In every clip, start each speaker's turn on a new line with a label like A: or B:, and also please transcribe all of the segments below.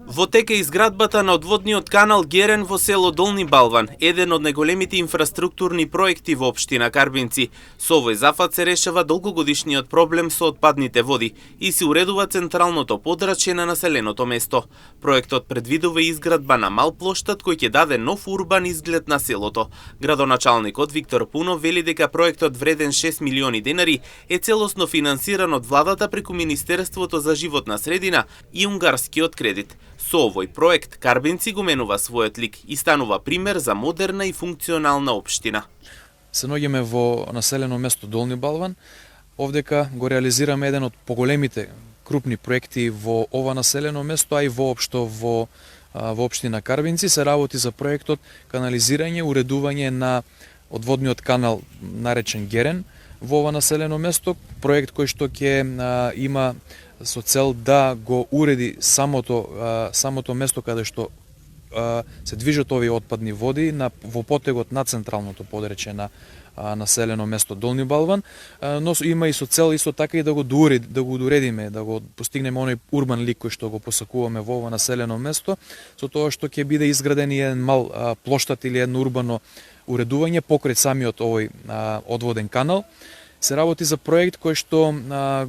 A: Во тека изградбата на одводниот канал Герен во село Долни Балван, еден од најголемите инфраструктурни проекти во општина Карбинци. Со овој зафат се решава долгогодишниот проблем со отпадните води и се уредува централното подрачје на населеното место. Проектот предвидува изградба на мал плоштад кој ќе даде нов урбан изглед на селото. Градоначалникот Виктор Пунов вели дека проектот вреден 6 милиони денари е целосно финансиран од владата преку Министерството за животна средина и унгарскиот кредит. Со овој проект Карбинци го менува својот лик и станува пример за модерна и функционална општина.
B: Се наоѓаме во населено место Долни Балван. Овдека го реализираме еден од поголемите крупни проекти во ова населено место, а и воопшто во општина Карбинци. Се работи за проектот канализирање, уредување на одводниот канал наречен Герен во ова населено место, проект кој што ќе има со цел да го уреди самото место каде што се движат овие отпадни води во потегот на централното подрачје на населено место Долни Балван, но има и со цел исто така и да го доредиме, да го постигнеме оној урбан лик кој што го посакуваме во ова населено место, со тоа што ќе биде изграден еден мал плоштад или едно урбано уредување покрај самиот овој одводен канал. Се работи за проект кој што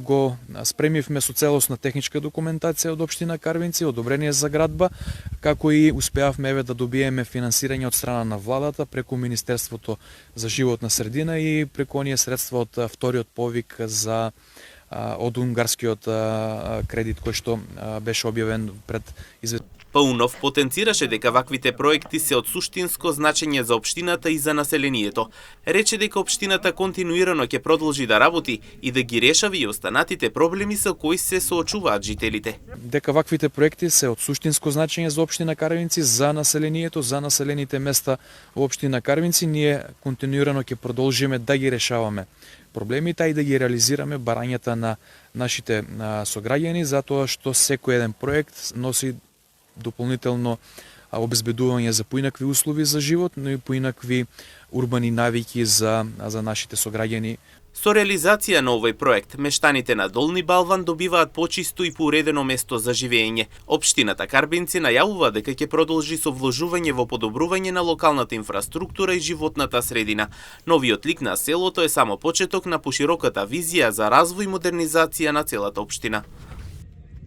B: го спремивме со целосна техничка документација од општина Карбинци, одобрение за градба, како и успеавме да добиеме финансирање од страна на владата преку Министерството за животна средина и преку оние средства од вториот повик од унгарскиот кредит кој што беше објавен пред известно.
A: Паунов потенцираше дека ваквите проекти се од суштинско значење за општината и за населението. Рече дека општината континуирано ќе продолжи да работи и да ги решава и останатите проблеми со кои се соочуваат жителите.
B: Дека ваквите проекти се од суштинско значење за општина Карбинци, за населението, за населените места во општина Карбинци, ние континуирано ќе продолжиме да ги решаваме проблемите и да ги реализираме барањата на нашите сограѓани, затоа што секој еден проект носи дополнително обезбедување за поинакви услови за живот, но и поинакви урбани навики за нашите сограѓани.
A: Со реализација на овој проект, мештаните на Долни Балван добиваат почисто и поуредено место за живење. Општината Карбинци најавува дека ќе продолжи со вложување во подобрување на локалната инфраструктура и животната средина. Новиот лик на селото е само почеток на пошироката визија за развој и модернизација на целата општина.